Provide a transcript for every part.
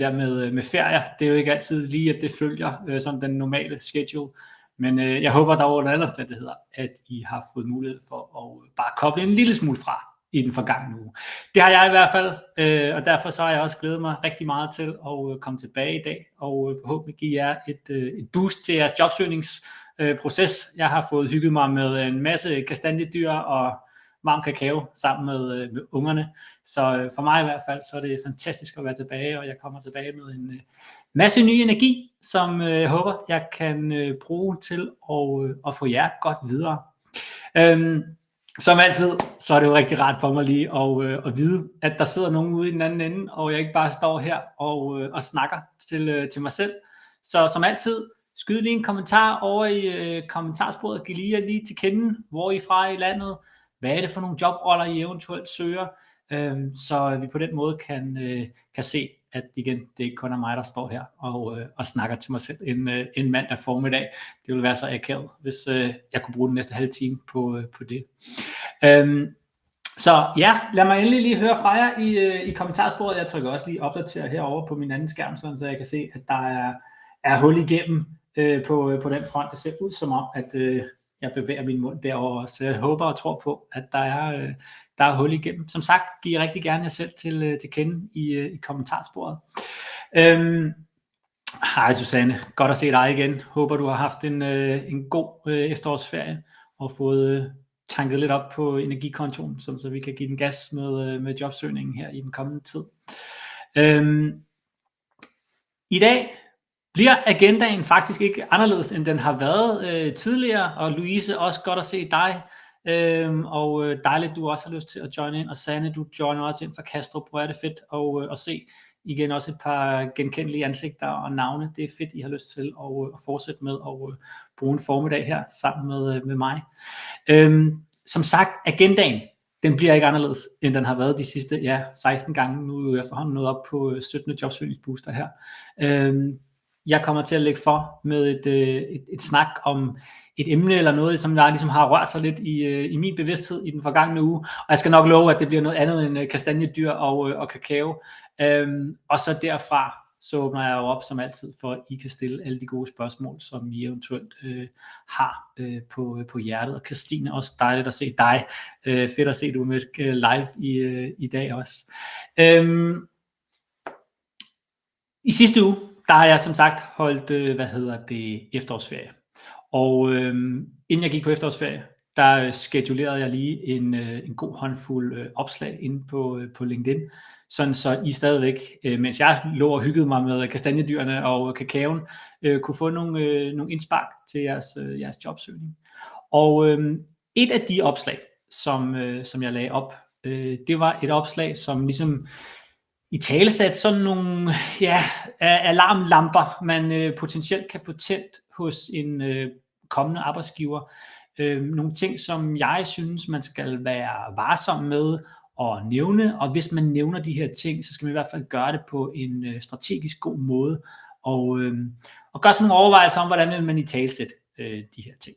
det der med ferier, det er jo ikke altid lige, at det følger sådan den normale schedule. Men jeg håber dog under alle omstændigheder, at I har fået mulighed for at bare koble en lille smule fra i den forgangne uge. Det har jeg i hvert fald, og derfor så har jeg også glædet mig rigtig meget til at komme tilbage i dag, og forhåbentlig give jer et boost til jeres jobsøgningsproces. Jeg har fået hygget mig med en masse kastanjedyr og varm kakao sammen med ungerne, så for mig i hvert fald, så er det fantastisk at være tilbage, og jeg kommer tilbage med en masse ny energi, som jeg håber, jeg kan bruge til at få jer godt videre. Som altid, så er det jo rigtig rart for mig lige at vide, at der sidder nogen ude i den anden ende, og jeg ikke bare står her og snakker til mig selv. Så som altid, skyd lige en kommentar over i kommentarsporet, giv lige til kende, hvor I er fra i landet, hvad er det for nogle jobroller, I eventuelt søger, så vi på den måde kan se, at igen, det ikke kun er mig, der står her og snakker til mig selv en mandag formiddag. Det ville være så akavet, hvis jeg kunne bruge den næste halve time på det. Så ja, lad mig endelig lige høre fra jer i kommentarsporet. Jeg trykker også lige opdatere herovre på min anden skærm, sådan, så jeg kan se, at der er hul igennem på den front. Det ser ud som om, at jeg bevæger min mund derovre, så jeg håber og tror på, at der er hul igennem. Som sagt, giv rigtig gerne jer selv til kende i kommentarsporet. Hej Susanne, godt at se dig igen. Håber du har haft en god efterårsferie og fået tanket lidt op på energikontoen, så vi kan give den gas med jobsøgningen her i den kommende tid. I dag bliver agendaen faktisk ikke anderledes, end den har været tidligere, og Louise, også godt at se dig, og dejligt, du også har lyst til at joine ind, og Sanne, du joiner også ind fra Kastrup, hvor er det fedt at se igen også et par genkendelige ansigter og navne. Det er fedt, I har lyst til at fortsætte med at bruge en formiddag her sammen med mig. Som sagt, agendaen, den bliver ikke anderledes, end den har været de sidste 16 gange. Nu er jo efterhånden nået op på 17. jobsøgningsbooster her. Jeg kommer til at lægge for med et snak om et emne eller noget, som jeg ligesom har rørt sig lidt i min bevidsthed i den forgangne uge. Og jeg skal nok love, at det bliver noget andet end kastanjedyr og kakao. Og så derfra, så åbner jeg jo op som altid for, at I kan stille alle de gode spørgsmål, som I eventuelt har på hjertet. Og Christine, også dejligt at se dig. Fedt at se, du er med live i dag også. I sidste uge, der har jeg som sagt holdt, efterårsferie. Og inden jeg gik på efterårsferie, der schedulerede jeg lige en god håndfuld opslag inde på LinkedIn, sådan så I stadigvæk, mens jeg lå og hyggede mig med kastanjedyrene og kakaoen, kunne få nogle indspark til jeres jobsøgning. Og et af de opslag, som jeg lagde op, det var et opslag, som ligesom i talesat sådan nogle alarmlamper, man potentielt kan få tændt hos en kommende arbejdsgiver. Nogle ting, som jeg synes, man skal være varsom med at nævne, og hvis man nævner de her ting, så skal man i hvert fald gøre det på en strategisk god måde, og gøre sådan nogle overvejelser om, hvordan man i talesæt de her ting.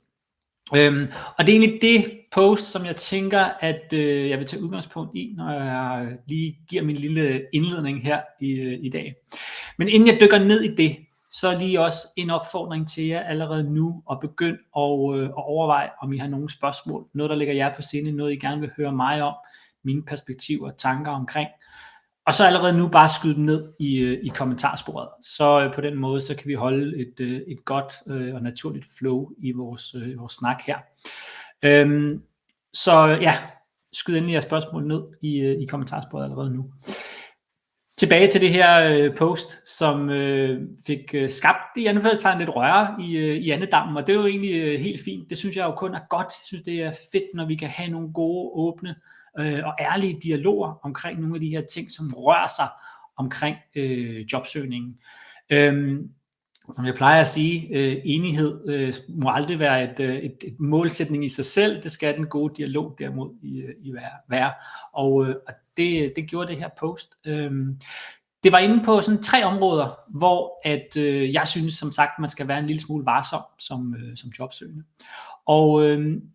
Og det er egentlig det post, som jeg tænker, at jeg vil tage udgangspunkt i, når jeg lige giver min lille indledning her i dag. Men inden jeg dykker ned i det, så lige også en opfordring til jer allerede nu at begynde at overveje, om I har nogle spørgsmål, noget der ligger jer på sinde, noget I gerne vil høre mig om, mine perspektiver og tanker omkring. Og så allerede nu bare skyde dem ned i kommentarsporet. Så på den måde, så kan vi holde et godt og naturligt flow i vores snak her. Så ja, skyd endelig jeres spørgsmål ned i kommentarsporet allerede nu. Tilbage til det her post, som fik skabt i anførselstegn lidt røre i andedammen, og det er jo egentlig helt fint. Det synes jeg jo kun er godt. Jeg synes, det er fedt, når vi kan have nogle gode, åbne og ærlige dialoger omkring nogle af de her ting, som rører sig omkring jobsøgningen. Som jeg plejer at sige, enighed må aldrig være et målsætning i sig selv. Det skal den gode dialog derimod i være. Og det gjorde det her post. Det var inde på sådan 3 områder, hvor at jeg synes som sagt, man skal være en lille smule varsom som jobsøgende. Og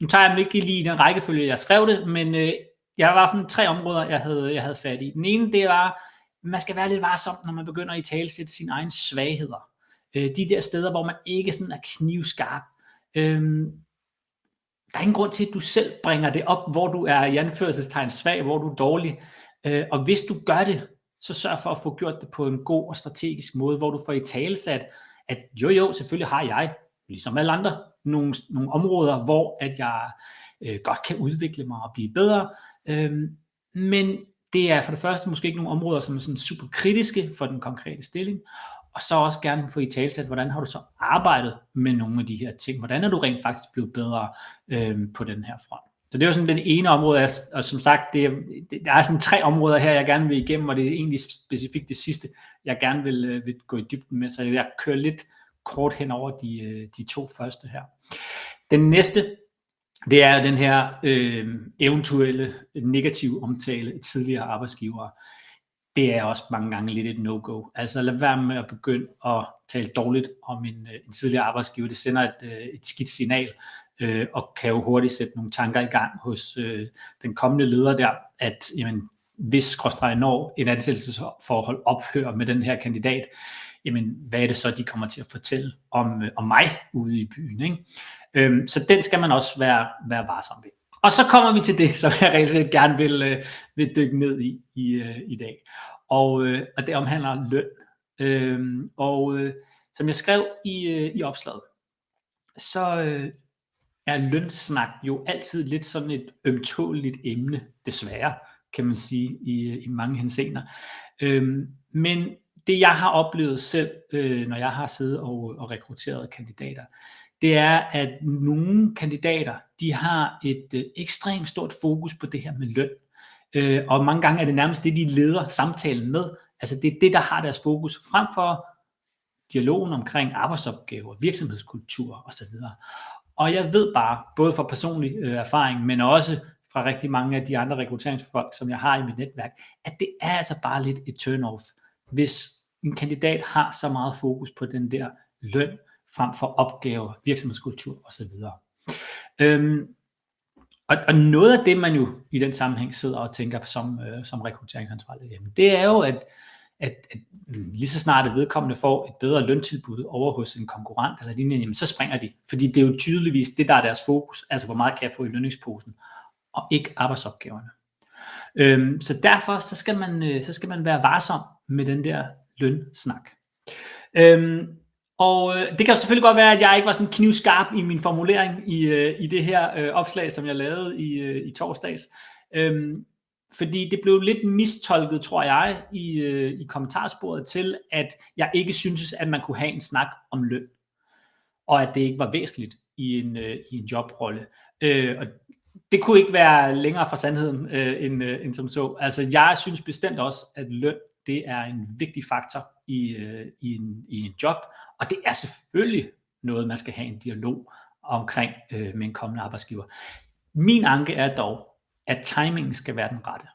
nu tager jeg dem ikke lige i den rækkefølge, jeg skrev det, men jeg var sådan 3 områder, jeg havde fat i. Den ene, det var, Men man skal være lidt varsom, når man begynder at italesætte sine egne svagheder. De der steder, hvor man ikke sådan er knivskarp. Der er ingen grund til, at du selv bringer det op, hvor du er i anførselstegn svag, hvor du er dårlig. Og hvis du gør det, så sørg for at få gjort det på en god og strategisk måde, hvor du får italesat, at jo, selvfølgelig har jeg, ligesom alle andre, nogle områder, hvor at jeg godt kan udvikle mig og blive bedre. Men det er for det første måske ikke nogle områder, som er sådan super kritiske for den konkrete stilling. Og så også gerne få italesat, hvordan har du så arbejdet med nogle af de her ting? Hvordan er du rent faktisk blevet bedre på den her front? Så det er jo sådan den ene område, og som sagt, der er sådan 3 områder her, jeg gerne vil igennem, og det er egentlig specifikt det sidste, jeg gerne vil gå i dybden med, så jeg kører lidt kort hen over de 2 første her. Den næste, det er den her eventuelle negative omtale af tidligere arbejdsgivere. Det er også mange gange lidt et no-go. Altså lad være med at begynde at tale dårligt om en tidligere arbejdsgiver. Det sender et skidt signal, og kan jo hurtigt sætte nogle tanker i gang hos den kommende leder der, at jamen, hvis når en ansættelsesforhold ophører med den her kandidat, jamen hvad er det så, de kommer til at fortælle om mig ude i byen, ikke? Så den skal man også være varsom ved. Og så kommer vi til det, som jeg rent set gerne vil dykke ned i dag. Og det omhandler løn. Som jeg skrev i opslaget, så er lønsnak jo altid lidt sådan et ømtåligt emne, desværre, kan man sige, i mange henseender. Men det jeg har oplevet selv, når jeg har siddet og rekrutteret kandidater, det er, at nogle kandidater, de har et ekstremt stort fokus på det her med løn. Og mange gange er det nærmest det, de leder samtalen med. Altså det er det, der har deres fokus, frem for dialogen omkring arbejdsopgaver, virksomhedskultur osv. Og jeg ved bare, både fra personlig erfaring, men også fra rigtig mange af de andre rekrutteringsfolk, som jeg har i mit netværk, at det er altså bare lidt et turn-off, hvis en kandidat har så meget fokus på den der løn, frem for opgaver, virksomhedskultur osv. Og noget af det, man jo i den sammenhæng sidder og tænker som rekrutteringsansvarlig, det er jo, at lige så snart at vedkommende får et bedre løntilbud over hos en konkurrent eller lignende, jamen så springer de. Fordi det er jo tydeligvis det, der er deres fokus, altså hvor meget kan jeg få i lønningsposen, og ikke arbejdsopgaverne. Så derfor så skal man være varsom med den der lønsnak. Og det kan jo selvfølgelig godt være, at jeg ikke var sådan knivskarp i min formulering i det her opslag, som jeg lavede i torsdags. Fordi det blev lidt mistolket, tror jeg, i kommentarsporet til, at jeg ikke syntes, at man kunne have en snak om løn, og at det ikke var væsentligt i en jobrolle. Og det kunne ikke være længere fra sandheden end som så. Altså jeg synes bestemt også, at løn, det er en vigtig faktor i en job, og det er selvfølgelig noget, man skal have en dialog omkring med en kommende arbejdsgiver. Min anke er dog, at timingen skal være den rette.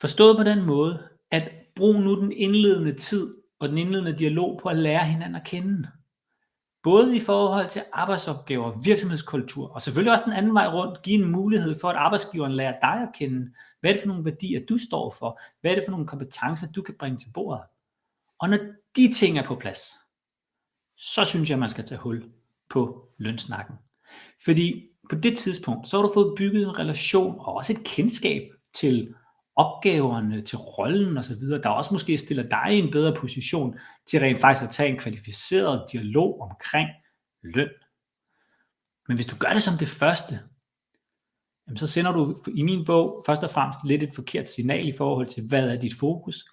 Forstået på den måde, at brug nu den indledende tid og den indledende dialog på at lære hinanden at kende. Både i forhold til arbejdsopgaver, virksomhedskultur, og selvfølgelig også den anden vej rundt, give en mulighed for, at arbejdsgiveren lærer dig at kende. Hvad er det for nogle værdier, du står for? Hvad er det for nogle kompetencer, du kan bringe til bordet? Og når de ting er på plads, så synes jeg, man skal tage hul på lønsnakken. Fordi på det tidspunkt, så har du fået bygget en relation og også et kendskab til opgaverne, til rollen osv., der også måske stiller dig i en bedre position til rent faktisk at tage en kvalificeret dialog omkring løn. Men hvis du gør det som det første, jamen så sender du i min bog først og fremmest lidt et forkert signal i forhold til, hvad er dit fokus.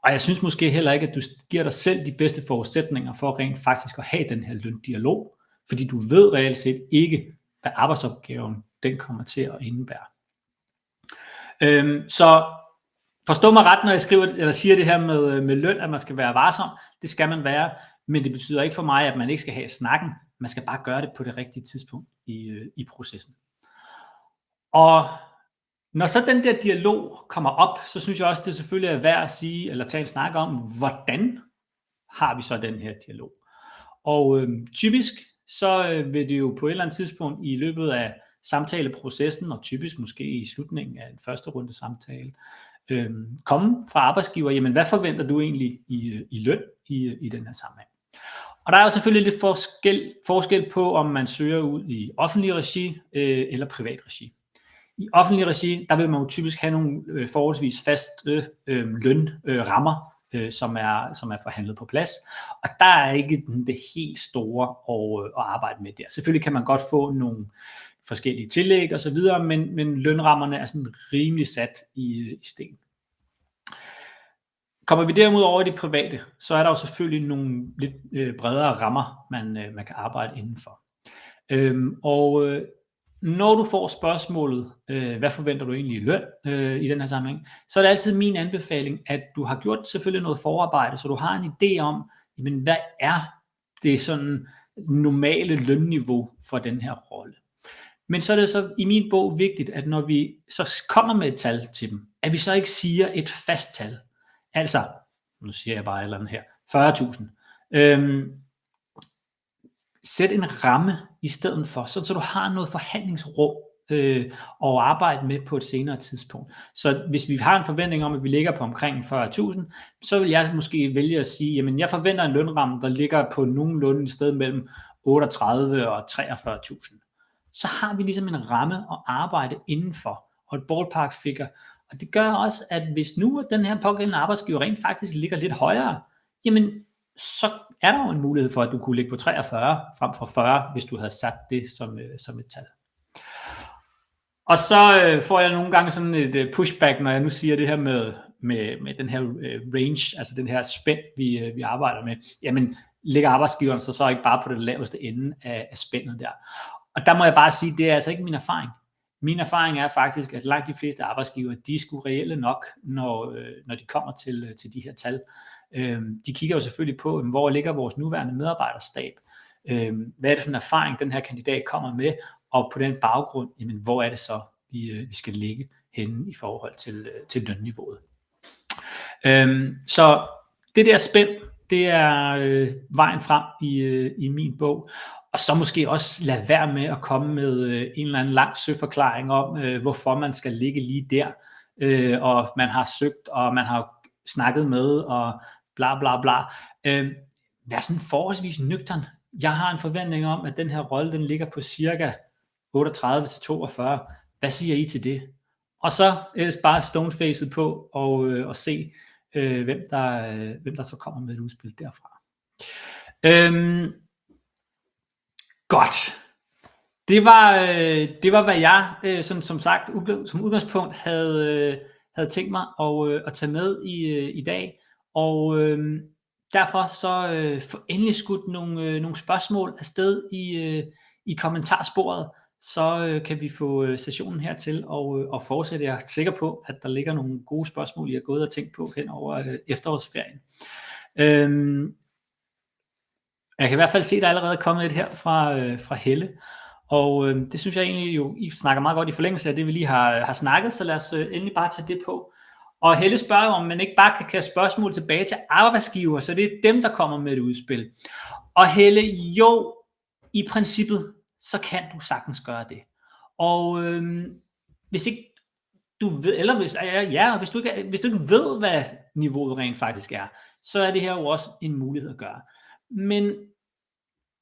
Og jeg synes måske heller ikke, at du giver dig selv de bedste forudsætninger for rent faktisk at have den her løndialog, fordi du ved reelt set ikke, hvad arbejdsopgaven den kommer til at indebære. Så forstå mig ret, når jeg skriver eller siger det her med løn, at man skal være varsom. Det skal man være, men det betyder ikke for mig, at man ikke skal have snakken. Man skal bare gøre det på det rigtige tidspunkt i processen. Og når så den der dialog kommer op, så synes jeg også, det selvfølgelig er værd at sige, eller tage en snak om, hvordan har vi så den her dialog. Og typisk så vil det jo på et eller andet tidspunkt i løbet af samtaleprocessen, og typisk måske i slutningen af en første runde samtale, komme fra arbejdsgiver, jamen hvad forventer du egentlig i løn i den her sammenhæng? Og der er jo selvfølgelig lidt forskel på, om man søger ud i offentlig regi eller privat regi. I offentlig regi, der vil man jo typisk have nogle forholdsvis faste lønrammer, som er forhandlet på plads, og der er ikke det helt store at arbejde med der. Selvfølgelig kan man godt få nogle forskellige tillæg og så videre, men lønrammerne er sådan rimelig sat i sten. Kommer vi derimod over i det private, så er der jo selvfølgelig nogle lidt bredere rammer, man kan arbejde indenfor. Når du får spørgsmålet, hvad forventer du egentlig i løn i den her sammenhæng, så er det altid min anbefaling, at du har gjort selvfølgelig noget forarbejde, så du har en idé om, jamen, hvad er det sådan normale lønniveau for den her rolle. Men så er det så i min bog vigtigt, at når vi så kommer med et tal til dem, at vi så ikke siger et fast tal. Altså, nu siger jeg bare et eller andet her, 40.000. Sæt en ramme i stedet for, så du har noget forhandlingsrum at arbejde med på et senere tidspunkt. Så hvis vi har en forventning om, at vi ligger på omkring 40.000, så vil jeg måske vælge at sige, jamen jeg forventer en lønramme, der ligger på nogenlunde et sted mellem 38 og 43.000. Så har vi ligesom en ramme at arbejde indenfor, og et ballpark figure. Og det gør også, at hvis nu den her pågældende arbejdsgiver rent faktisk ligger lidt højere, jamen så er der jo en mulighed for, at du kunne ligge på 43 frem for 40, hvis du havde sat det som et tal. Og så får jeg nogle gange sådan et pushback, når jeg nu siger det her med den her range, altså den her spænd, vi arbejder med. Jamen, ligger arbejdsgiveren så ikke bare på det laveste ende af spændet der? Og der må jeg bare sige, det er altså ikke min erfaring. Min erfaring er faktisk, at langt de fleste arbejdsgivere, de er sgu reelle nok, når de kommer til de her tal. De kigger jo selvfølgelig på, hvor ligger vores nuværende medarbejderstab? Hvad er det for en erfaring, den her kandidat kommer med? Og på den baggrund, jamen, hvor er det så, vi skal ligge henne i forhold til lønniveauet? Så det der spænd, det er vejen frem i min bog. Og så måske også lade være med at komme med en eller anden lang søforklaring om, hvorfor man skal ligge lige der. Og man har søgt, og man har snakket med, og bla bla bla. Vær sådan forholdsvis nøgtern. Jeg har en forventning om, at den her rolle, den ligger på cirka 38-42. Hvad siger I til det? Og så ellers bare stonefacet på og se, hvem der så kommer med et udspil derfra. Godt. Det var hvad jeg som sagt som udgangspunkt havde tænkt mig at tage med i dag, og derfor så få endelig skudt nogle spørgsmål afsted i kommentarsporet, så kan vi få sessionen hertil og fortsætte. Jeg er sikker på, at der ligger nogle gode spørgsmål, I har gået og tænkt på hen over efterårsferien. Jeg kan i hvert fald se, at der allerede er kommet et her fra Helle, og det synes jeg egentlig jo, I snakker meget godt i forlængelse af det, vi lige har snakket, så lad os endelig bare tage det på. Og Helle spørger, om man ikke bare kan kaste spørgsmål tilbage til arbejdsgiver, så det er dem, der kommer med et udspil. Og Helle, jo, i princippet, så kan du sagtens gøre det. Og hvis ikke du ved, eller hvis du ikke ved, hvad niveauet rent faktisk er, så er det her jo også en mulighed at gøre. Men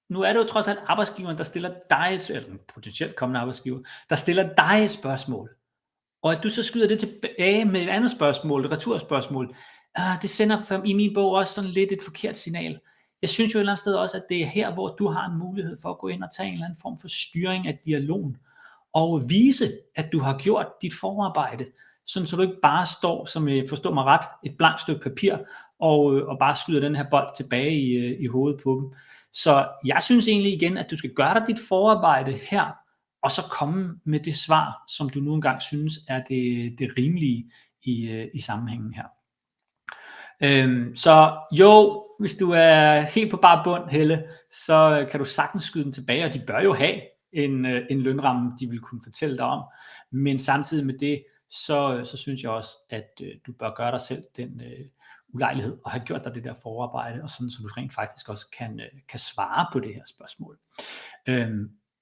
nu er det jo trods alt arbejdsgiveren, der stiller dig, eller en potentielt kommende arbejdsgiver, der stiller dig et spørgsmål. Og at du så skyder det tilbage med et andet spørgsmål, et returspørgsmål, det sender i min bog også sådan lidt et forkert signal. Jeg synes jo et eller andet sted også, at det er her, hvor du har en mulighed for at gå ind og tage en eller anden form for styring af dialogen, og vise, at du har gjort dit forarbejde, sådan så du ikke bare står, som jeg forstår mig ret, et blankt stykke papir, og bare skyder den her bold tilbage i hovedet på dem. Så jeg synes egentlig igen, at du skal gøre dig dit forarbejde her, og så komme med det svar, som du nu engang synes er det rimelige i sammenhængen her. Så jo, hvis du er helt på bare bund, Helle, så kan du sagtens skyde den tilbage, og de bør jo have en lønramme, de vil kunne fortælle dig om. Men samtidig med det, så synes jeg også, at du bør gøre dig selv den ulejlighed og have gjort dig det der forarbejde, og sådan så du rent faktisk også kan svare på det her spørgsmål.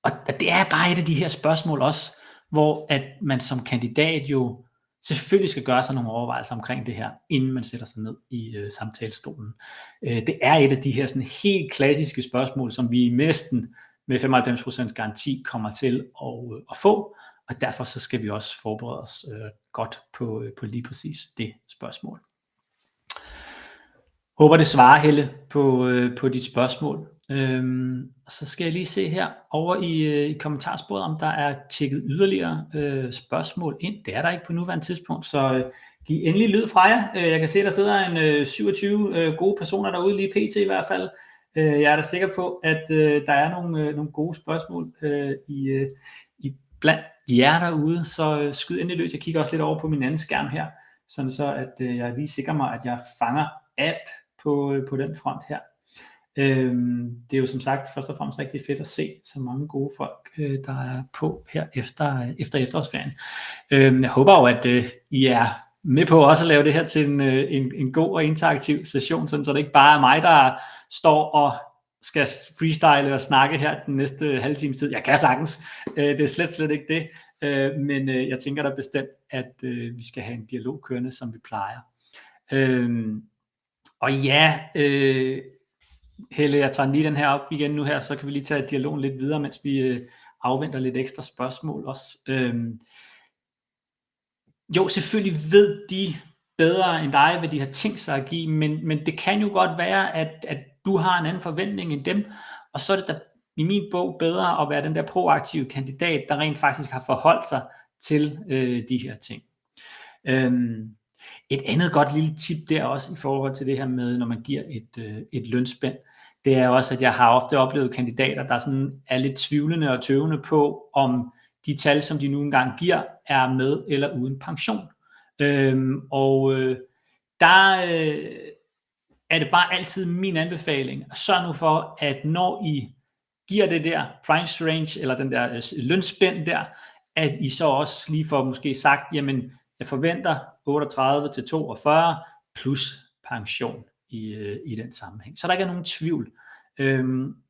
Og det er bare et af de her spørgsmål også, hvor at man som kandidat jo selvfølgelig skal gøre sig nogle overvejelser omkring det her, inden man sætter sig ned i samtalestolen. Det er et af de her sådan helt klassiske spørgsmål, som vi næsten med 95% garanti kommer til at få, og derfor så skal vi også forberede os godt på lige præcis det spørgsmål. Håber det svarer, Helle, på dit spørgsmål. Så skal jeg lige se her over i kommentarsporet, om der er tjekket yderligere spørgsmål ind. Det er der ikke på nuværende tidspunkt, så giv endelig lyd fra jer. Jeg kan se, der sidder en 27 gode personer derude, lige pt. I hvert fald. Jeg er da sikker på, at der er nogle gode spørgsmål i blandt jer derude, så skyd endelig løs. Jeg kigger også lidt over på min anden skærm her, sådan så at jeg lige sikrer mig, at jeg fanger alt på den front her. Det er jo som sagt først og fremmest rigtig fedt at se så mange gode folk, der er på her efter efterårsferien. Jeg håber jo, at I er med på også at lave det her til en god og interaktiv session, sådan så det ikke bare er mig, der står og skal freestyle og snakke her den næste halve times tid. Jeg kan sagtens, det er slet ikke det, men jeg tænker da bestemt, at vi skal have en dialog kørende, som vi plejer. Og ja, Helle, jeg tager lige den her op igen nu her, så kan vi lige tage dialogen lidt videre, mens vi afventer lidt ekstra spørgsmål også. Jo, selvfølgelig ved de bedre end dig, hvad de har tænkt sig at give, men det kan jo godt være, at du har en anden forventning end dem, og så er det da i min bog bedre at være den der proaktive kandidat, der rent faktisk har forholdt sig til de her ting. Et andet godt lille tip der også i forhold til det her med, når man giver et lønspænd, det er også, at jeg har ofte oplevet kandidater, der sådan er lidt tvivlende og tøvende på, om de tal, som de nu engang giver, er med eller uden pension. Der er det bare altid min anbefaling, at sørge nu for, at når I giver det der price range, eller den der lønspænd der, at I så også lige får måske sagt, jamen jeg forventer 38 til 42 plus pension i den sammenhæng. Så der ikke er nogen tvivl.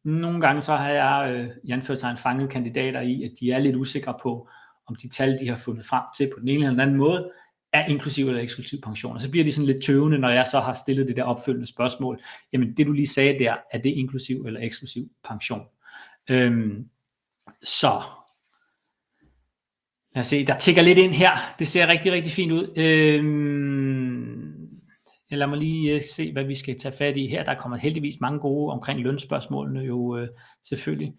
Nogle gange så har jeg i anførselstegn fanget kandidater i, at de er lidt usikre på, om de tal, de har fundet frem til på den ene eller den anden måde, er inklusiv eller eksklusiv pension. Og så bliver de sådan lidt tøvende, når jeg så har stillet det der opfølgende spørgsmål. Jamen det du lige sagde der, er det inklusiv eller eksklusiv pension? Så lad os se, der tikker lidt ind her. Det ser rigtig, rigtig fint ud. Lad mig lige se, hvad vi skal tage fat i her. Der er kommet heldigvis mange gode omkring lønspørgsmålene jo selvfølgelig.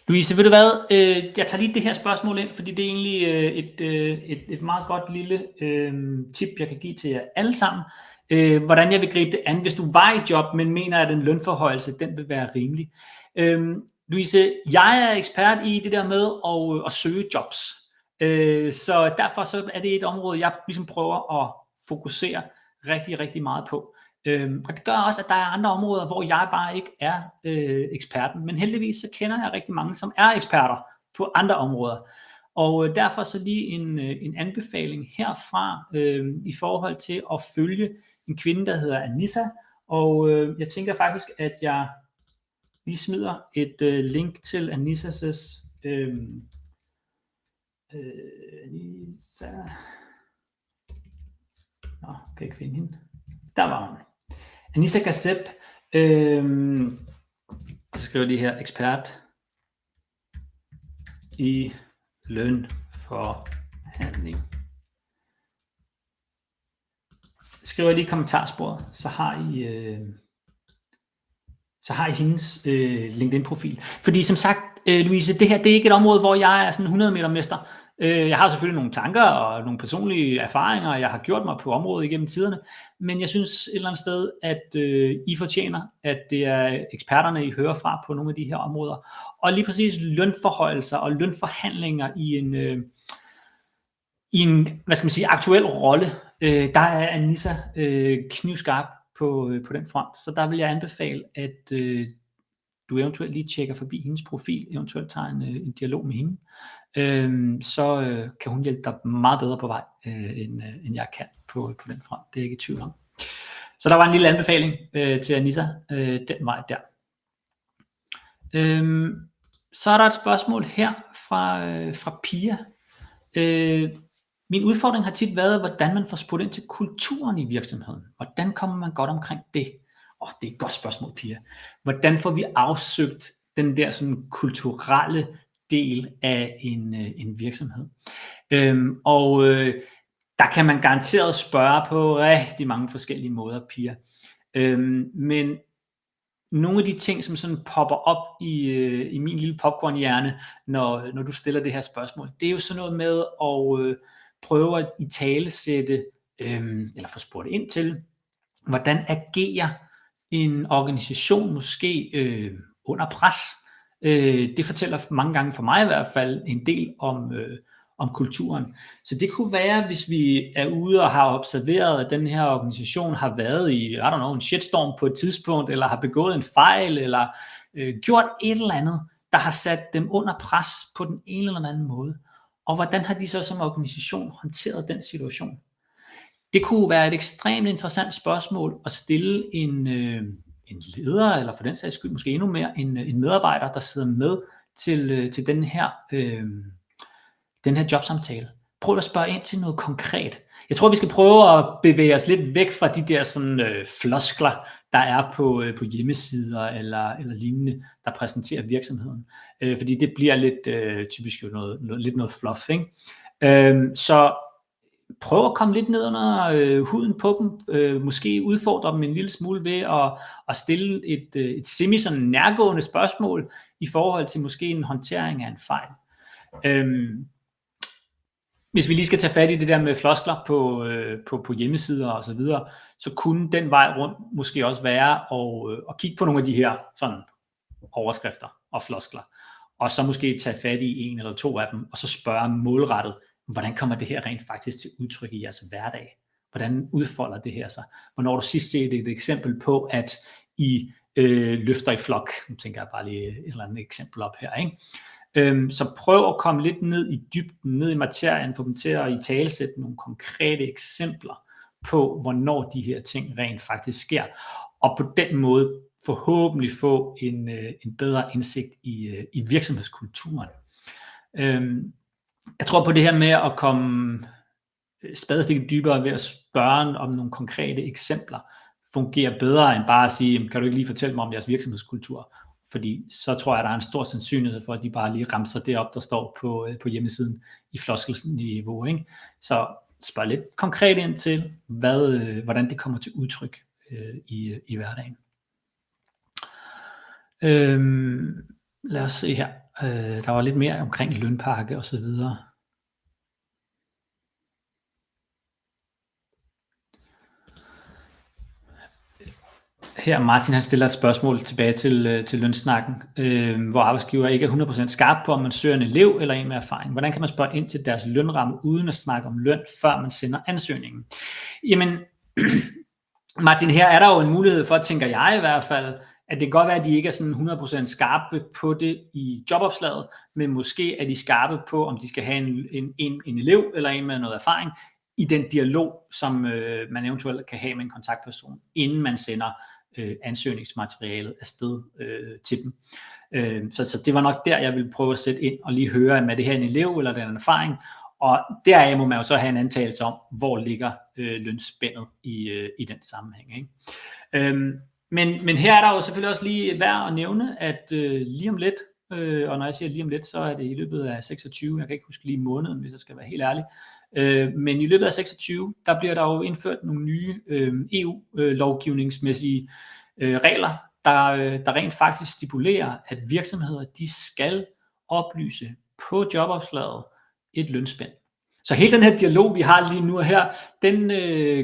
Louise, ved du hvad? Jeg tager lige det her spørgsmål ind, fordi det er egentlig et meget godt lille tip, jeg kan give til jer alle sammen. Hvordan jeg vil gribe det an, hvis du var i job, men mener, at en lønforhøjelse, den vil være rimelig. Louise, jeg er ekspert i det der med at søge jobs. Så derfor så er det et område, jeg ligesom prøver at fokusere rigtig, rigtig meget på. Og det gør også, at der er andre områder, hvor jeg bare ikke er eksperten. Men heldigvis så kender jeg rigtig mange, som er eksperter på andre områder. Og derfor så lige en anbefaling herfra i forhold til at følge en kvinde, der hedder Anissa. Og jeg tænker faktisk, at jeg lige smider et link til Anissas Anissa. Nå, kan jeg ikke finde hende. Der var hun. Anissa Gazep. Så skriver de her ekspert i lønforhandling. Skriver lige i kommentarsporet, så har I hendes LinkedIn-profil. Fordi som sagt, Louise, det her det er ikke et område, hvor jeg er sådan 100 meter mester. Jeg har selvfølgelig nogle tanker og nogle personlige erfaringer, jeg har gjort mig på området igennem tiderne, men jeg synes et eller andet sted, at I fortjener, at det er eksperterne, I hører fra på nogle af de her områder. Og lige præcis lønforhøjelser og lønforhandlinger i en hvad skal man sige, aktuel rolle, der er Anissa knivskarp på den front. Så der vil jeg anbefale, at du eventuelt lige tjekker forbi hendes profil, eventuelt tager en dialog med hende. Så kan hun hjælpe dig meget bedre på vej, end jeg kan på den front. Det er jeg ikke i tvivl om. Så der var en lille anbefaling til Anissa den vej der. Så er der et spørgsmål her fra Pia. Min udfordring har tit været, hvordan man får spurgt ind til kulturen i virksomheden. Hvordan kommer man godt omkring det? Det er et godt spørgsmål, Pia. Hvordan får vi afsøgt den der sådan kulturelle del af en virksomhed? Der kan man garanteret spørge på rigtig mange forskellige måder, Pia. Men nogle af de ting, som sådan popper op i min lille popcornhjerne, når du stiller det her spørgsmål, det er jo sådan noget med at prøve at italesætte, eller få spurgt ind til, hvordan agerer en organisation måske under pres. Det fortæller mange gange for mig i hvert fald en del om kulturen. Så det kunne være, hvis vi er ude og har observeret, at den her organisation har været i, en shitstorm på et tidspunkt, eller har begået en fejl, eller gjort et eller andet, der har sat dem under pres på den ene eller anden måde. Og hvordan har de så som organisation håndteret den situation? Det kunne være et ekstremt interessant spørgsmål at stille en leder, eller for den sags skyld måske endnu mere, en medarbejder, der sidder med til den her jobsamtale. Prøv at spørge ind til noget konkret. Jeg tror, vi skal prøve at bevæge os lidt væk fra de der sådan, floskler, der er på hjemmesider eller lignende, der præsenterer virksomheden. Fordi det bliver lidt typisk jo noget fluff, ikke? Så prøv at komme lidt ned under huden på dem, måske udfordre dem en lille smule ved at stille et semi sådan nærgående spørgsmål i forhold til måske en håndtering af en fejl. Hvis vi lige skal tage fat i det der med floskler på hjemmesider og så videre, så kunne den vej rundt måske også være at kigge på nogle af de her sådan overskrifter og floskler, og så måske tage fat i en eller to af dem, og så spørge målrettet, hvordan kommer det her rent faktisk til udtryk i jeres hverdag? Hvordan udfolder det her sig? Hvornår du sidst set et eksempel på, at I løfter i flok? Nu tænker jeg bare lige et eller andet eksempel op her, ikke? Så prøv at komme lidt ned i dybden, ned i materien, få dem til at italesætte nogle konkrete eksempler på, hvornår de her ting rent faktisk sker, og på den måde forhåbentlig få en bedre indsigt i virksomhedskulturen. Jeg tror på det her med at komme spadestikket dybere ved at spørge om nogle konkrete eksempler, fungerer bedre end bare at sige, kan du ikke lige fortælle mig om jeres virksomhedskultur? Fordi så tror jeg, der er en stor sandsynlighed for, at de bare lige ramser det op, der står på hjemmesiden i floskelniveau, ikke? Så spørg lidt konkret ind til, hvordan det kommer til udtryk i hverdagen. Lad os se her. Der var lidt mere omkring lønpakke og så videre. Her Martin han stiller et spørgsmål tilbage til lønsnakken, hvor arbejdsgiver ikke er 100% skarp på, om man søger en elev eller en med erfaring. Hvordan kan man spørge ind til deres lønramme uden at snakke om løn, før man sender ansøgningen? Jamen, Martin, her er der jo en mulighed for, tænker jeg i hvert fald, at det kan godt være, at de ikke er sådan 100% skarpe på det i jobopslaget, men måske er de skarpe på, om de skal have en elev eller en med noget erfaring i den dialog, som man eventuelt kan have med en kontaktperson, inden man sender ansøgningsmaterialet afsted til dem. Så det var nok der, jeg ville prøve at sætte ind og lige høre, om er det her en elev eller den erfaring, og deraf må man jo så have en antagelse om, hvor ligger lønspændet i den sammenhæng, ikke? Men her er der jo selvfølgelig også lige værd at nævne, at lige om lidt, og når jeg siger lige om lidt, så er det i løbet af 26, jeg kan ikke huske lige måneden, hvis jeg skal være helt ærlig, men i løbet af 26, der bliver der jo indført nogle nye EU-lovgivningsmæssige regler, der rent faktisk stipulerer, at virksomheder, de skal oplyse på jobopslaget et lønspænd. Så hele den her dialog, vi har lige nu og her, den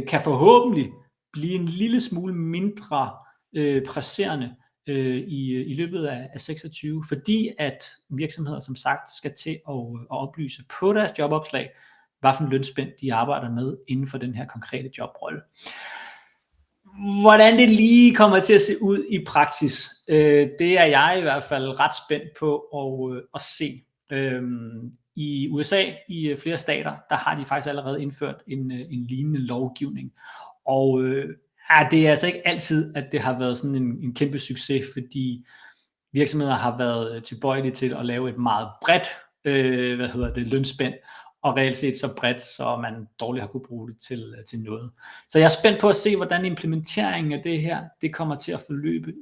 kan forhåbentlig blive en lille smule mindre presserende i løbet af 26, fordi at virksomheder som sagt skal til at oplyse på deres jobopslag, hvad for en lønspænd de arbejder med inden for den her konkrete jobrolle. Hvordan det lige kommer til at se ud i praksis, det er jeg i hvert fald ret spændt på at se. I USA, i flere stater, der har de faktisk allerede indført en lignende lovgivning, og det er altså ikke altid, at det har været sådan en kæmpe succes, fordi virksomheder har været tilbøjelige til at lave et meget bredt lønspænd, og reelt set så bredt, så man dårligt har kunne bruge det til noget. Så jeg er spændt på at se, hvordan implementeringen af det her, det kommer til at forløbe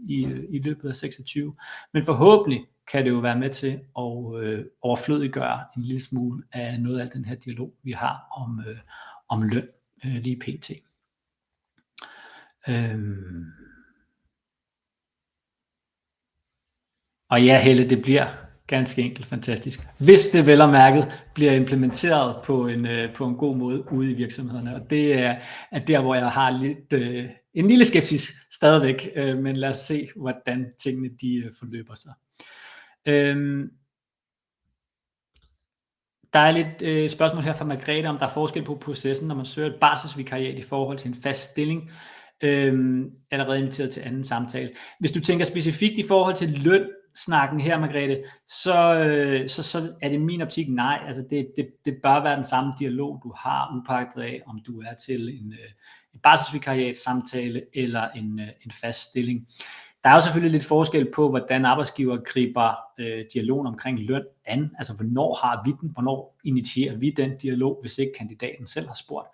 i løbet af 26. Men forhåbentlig kan det jo være med til at overflødiggøre en lille smule af noget af den her dialog, vi har om løn lige pt. Og ja, Helle, det bliver ganske enkelt fantastisk. Hvis det vel og mærket bliver implementeret på en god måde ude i virksomhederne. Og det er der, hvor jeg har en lille skepsis stadigvæk. Men lad os se, hvordan tingene de forløber sig. Der er lidt spørgsmål her fra Margrethe, om der er forskel på processen, når man søger et barselsvikariat i forhold til en fast stilling, allerede inviteret til anden samtale. Hvis du tænker specifikt i forhold til lønsnakken her, Margrethe, så er det min optik nej. Altså det bør være den samme dialog, du har upagtet af, om du er til en barselsvikariat samtale eller en fast stilling. Der er jo selvfølgelig lidt forskel på, hvordan arbejdsgiver griber dialogen omkring løn an. Altså, hvornår har vi den? Hvornår initierer vi den dialog, hvis ikke kandidaten selv har spurgt?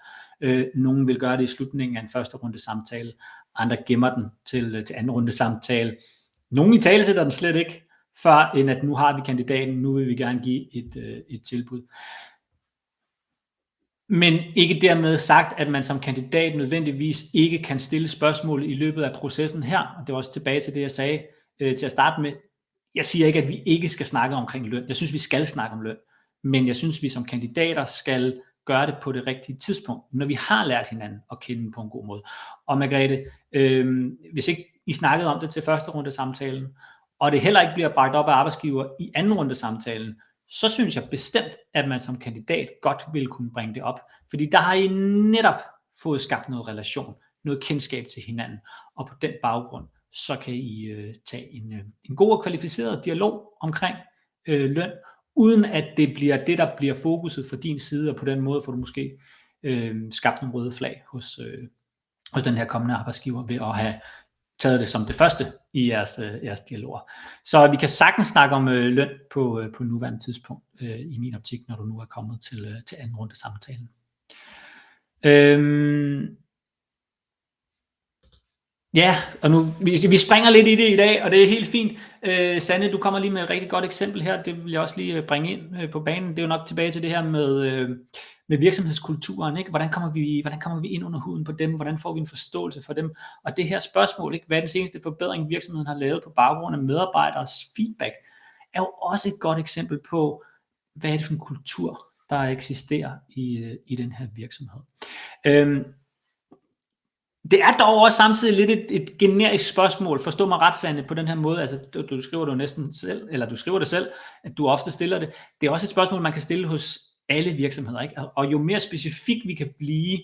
Nogle vil gøre det i slutningen af en første runde samtale. Andre gemmer den til anden runde samtale. Nogle italesætter den slet ikke, før end at nu har vi kandidaten, nu vil vi gerne give et tilbud. Men ikke dermed sagt, at man som kandidat nødvendigvis ikke kan stille spørgsmål i løbet af processen her. Og det var også tilbage til det, jeg sagde til at starte med. Jeg siger ikke, at vi ikke skal snakke omkring løn. Jeg synes, vi skal snakke om løn. Men jeg synes, vi som kandidater skal gøre det på det rigtige tidspunkt, når vi har lært hinanden at kende på en god måde. Og Margrethe, hvis ikke I snakkede om det til første runde samtalen, og det heller ikke bliver bragt op af arbejdsgiver i anden runde samtalen, så synes jeg bestemt, at man som kandidat godt vil kunne bringe det op. Fordi der har I netop fået skabt noget relation, noget kendskab til hinanden. Og på den baggrund, så kan I tage en god og kvalificeret dialog omkring løn, uden at det bliver det, der bliver fokuset fra din side, og på den måde får du måske skabt nogle røde flag hos den her kommende arbejdsgiver, ved at have taget det som det første i jeres dialoger. Så vi kan sagtens snakke om løn på nuværende tidspunkt, i min optik, når du nu er kommet til anden runde samtalen. Ja, og nu vi springer lidt i det i dag, og det er helt fint. Sanne, du kommer lige med et rigtig godt eksempel her, det vil jeg også lige bringe ind på banen. Det er jo nok tilbage til det her med virksomhedskulturen, ikke? Hvordan kommer vi ind under huden på dem? Hvordan får vi en forståelse for dem? Og det her spørgsmål, ikke? Hvad er den seneste forbedring, virksomheden har lavet på baggrund af medarbejderes feedback, er jo også et godt eksempel på, hvad er det for en kultur, der eksisterer i den her virksomhed. Det er dog også samtidig lidt et generisk spørgsmål, forstå mig ret, Sanne, på den her måde. Altså, du skriver det jo næsten selv, eller du skriver det selv, at du ofte stiller det. Det er også et spørgsmål, man kan stille hos alle virksomheder, ikke? Og jo mere specifik vi kan blive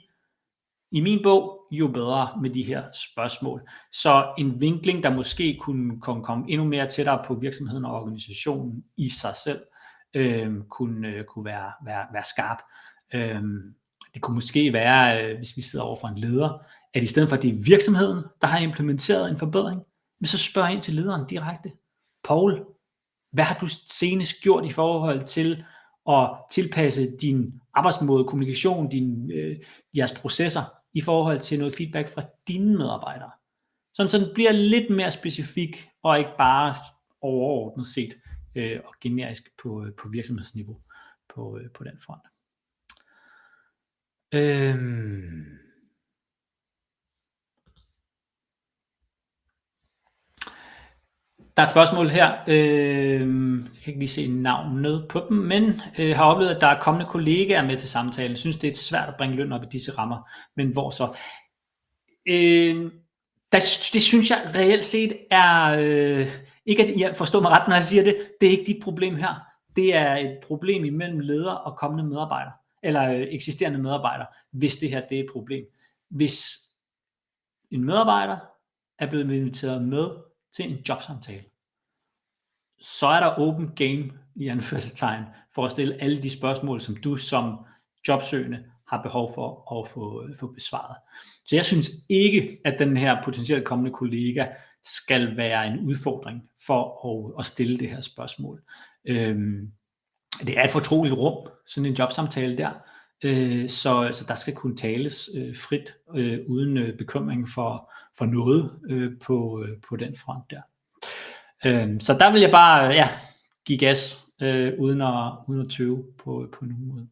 i min bog, jo bedre med de her spørgsmål. Så en vinkling, der måske kunne komme endnu mere tættere på virksomheden og organisationen i sig selv, kunne være skarp. Det kunne måske være, hvis vi sidder over for en leder, at i stedet for at det er virksomheden, der har implementeret en forbedring, men så spørg ind til lederen direkte. Paul, hvad har du senest gjort i forhold til at tilpasse din arbejdsmåde, kommunikation, jeres processer i forhold til noget feedback fra dine medarbejdere? Så den bliver lidt mere specifik, og ikke bare overordnet set og generisk på virksomhedsniveau på den front. Der er et spørgsmål her, jeg kan ikke lige se navnet på dem, men har oplevet, at der er kommende kollegaer med til samtalen. Jeg synes, det er svært at bringe løn op i disse rammer, men hvor så? Det synes jeg reelt set er, ikke at jeg forstår mig ret, når jeg siger det, det er ikke dit problem her. Det er et problem imellem leder og kommende medarbejdere, eller eksisterende medarbejdere, hvis det her det er et problem. Hvis en medarbejder er blevet inviteret med til en jobsamtale, så er der open game i anførselstegn for at stille alle de spørgsmål, som du som jobsøgende har behov for at få besvaret. Så jeg synes ikke, at den her potentielt kommende kollega skal være en udfordring for at stille det her spørgsmål. det er et fortroligt rum, sådan en jobsamtale der. Så der skal kunne tales frit, uden bekymring for noget på den front der. Så der vil jeg bare give gas, uden at tøve på nogen måde.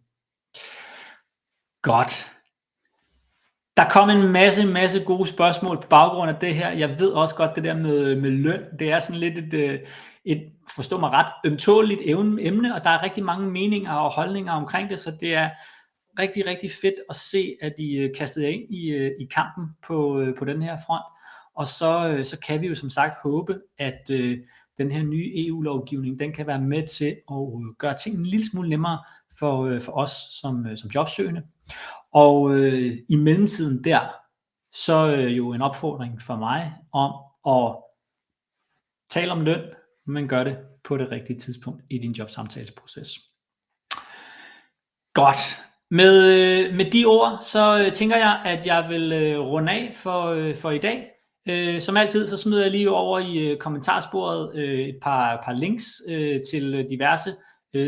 Godt. Der kom en masse gode spørgsmål på baggrund af det her. Jeg ved også godt det der med løn. Det er sådan lidt et forstå mig ret, ømtåligt emne, og der er rigtig mange meninger og holdninger omkring det, så det er rigtig, rigtig fedt at se, at de kastede ind i kampen på den her front. Og så kan vi jo som sagt håbe, at den her nye EU-lovgivning, den kan være med til at gøre tingene en lille smule nemmere for os som jobsøgende. Og i mellemtiden der, så jo en opfordring for mig om at tale om løn, men gør det på det rigtige tidspunkt i din jobsamtalesproces. Godt. Med de ord, så tænker jeg, at jeg vil runde af for i dag. Som altid, så smider jeg lige over i kommentarsporet et par links til diverse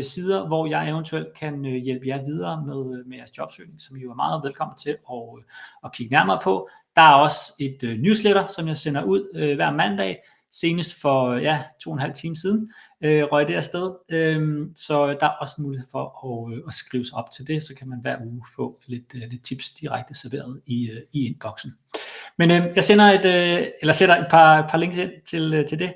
sider, hvor jeg eventuelt kan hjælpe jer videre med jeres jobsøgning, som I jo er meget velkommen til at kigge nærmere på. Der er også et newsletter, som jeg sender ud hver mandag, senest for 2,5 timer siden røg det afsted, så der er også mulighed for at skrive sig op til det, så kan man hver uge få lidt tips direkte serveret i inboxen. Men jeg sætter et par links ind til det,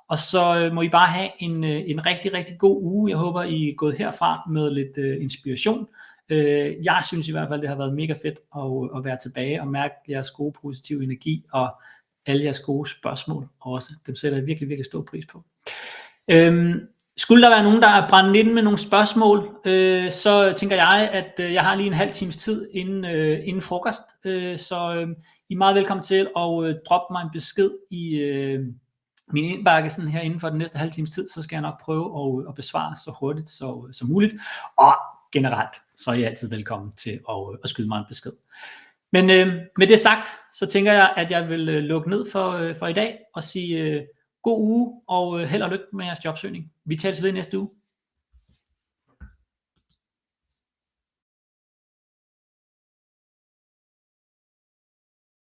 og så må I bare have en rigtig god uge. Jeg håber, I er gået herfra med lidt inspiration. Jeg synes i hvert fald, det har været mega fedt at være tilbage og mærke jeres gode positive energi og alle jeres gode spørgsmål også. Dem sætter jeg virkelig stor pris på. Skulle der være nogen, der er brændt ind med nogle spørgsmål, så tænker jeg, at jeg har lige en halv times tid inden frokost, så I er meget velkommen til at droppe mig en besked i min indbakke sådan her inden for den næste halv times tid, så skal jeg nok prøve at besvare så hurtigt som muligt, og generelt, så er I altid velkommen til at skyde mig en besked. Men med det sagt, så tænker jeg, at jeg vil lukke ned for i dag og sige god uge og held og lykke med jeres jobsøgning. Vi tales ved næste uge.